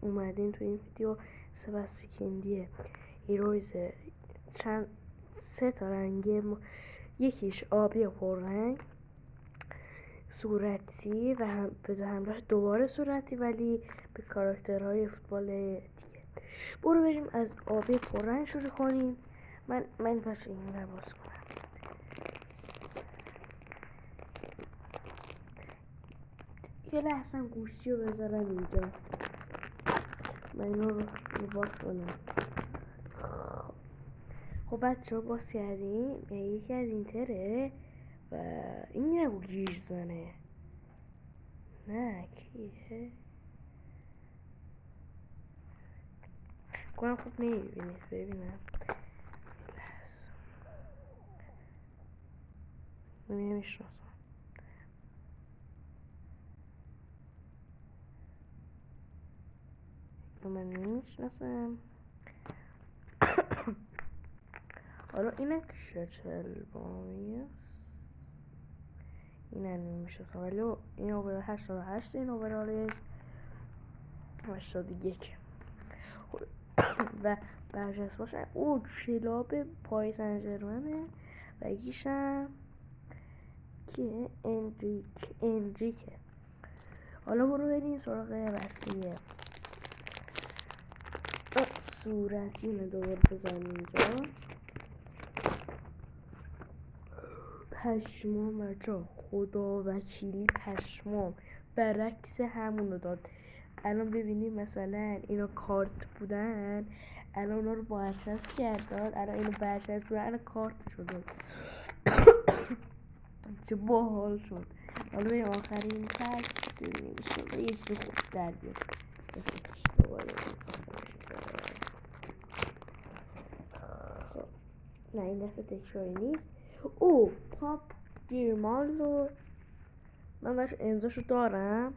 اومدین تو این ویدیو سبستیکیندیه هیرویز چند 3 تا رنگ یکیش آبی پررنگ صورتی و هم به همراه دوباره صورتی ولی به کاراکترهای فوتبال دیگه. برو بریم از آبی پررنگ شروع کنیم. من پس این رو باز کنم. یه لحظه گوشی رو بذارم اینجا. من اینو رو باز کنم. خب بچه ها باز کردیم. یکی از اینتره و این نبو گیج زنه. نه کیه؟ کنم خوب نمیبینید. ببینم لحظه من نمیشناسم. من نمیشناسم. حالا اینه چلبامی است. اینه نمیشناسم ولی این اوبر 88 این اوبرالش 81 و برجست باشه. او کلاب پای سنجرمنه و یکیشم که اندریکه. حالا برو بریم سراغ وسیعه صورتی. اینو دوباره بزنیم اینجا. پشمام بچه خدا وکیلی پشمام برعکس همونو داد. الان ببینیم مثلا اینا کارت بودن الان اونا رو برچسب کردن. الان اینو برچسب بودن الان کارتشو داد. چه باحال شد. حالا بریم آخرین فصل ببینیم شده یه چیز خوب در بیاد. نه این دفعه تکراری نیست. او پاپ گیرمالدو من باش امضاشو دارم.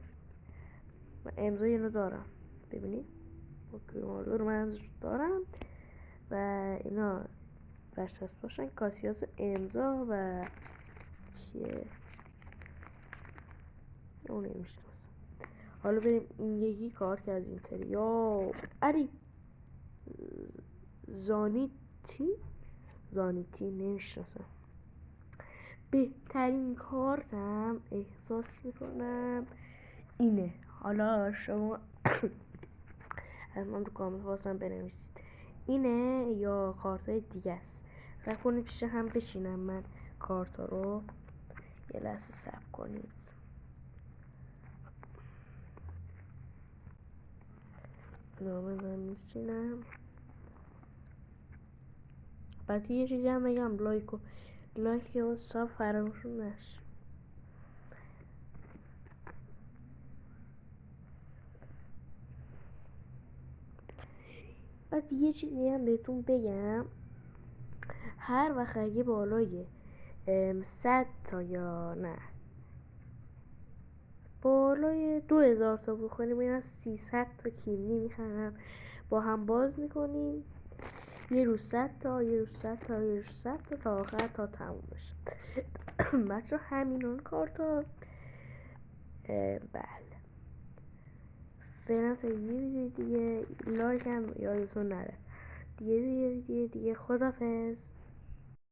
من امضای اینو دارم. ببینید پاپ گیرمالدو رو من امضاشو دارم و اینا برچسب باشن. کاسیاس امضا و چیه اون نمیشناسم. حالا بریم این یکی کار که از اینتریا علی زانیتی نمیشناسم. بهترین کارتم احساس میکنم اینه. حالا شما من تو کامنت واسم بنویسید اینه یا کارتای دیگه است. سعی کنید پیش هم بشینم من کارتا رو. یه لحظه صبر کنید. نامه من میشینم. بعد یه چیزی هم بگم لایک و ساب فراموش نشه. بعد یه چیزی هم بهتون بگم. هر وقت اگه بالای 100 تا یا نه بالای 2000 تا بخونیم این از 300 تا کیمنی میخرم با هم باز میکنیم. یه روز 100 تا یه روز 100 تا یه روز 100 تا تا آخر تا تموم بشه. بچه همینون کارتا. بله فعلا تا یه ویدیو دیگه لایک هم یادتون نره. دیگه خدافظ.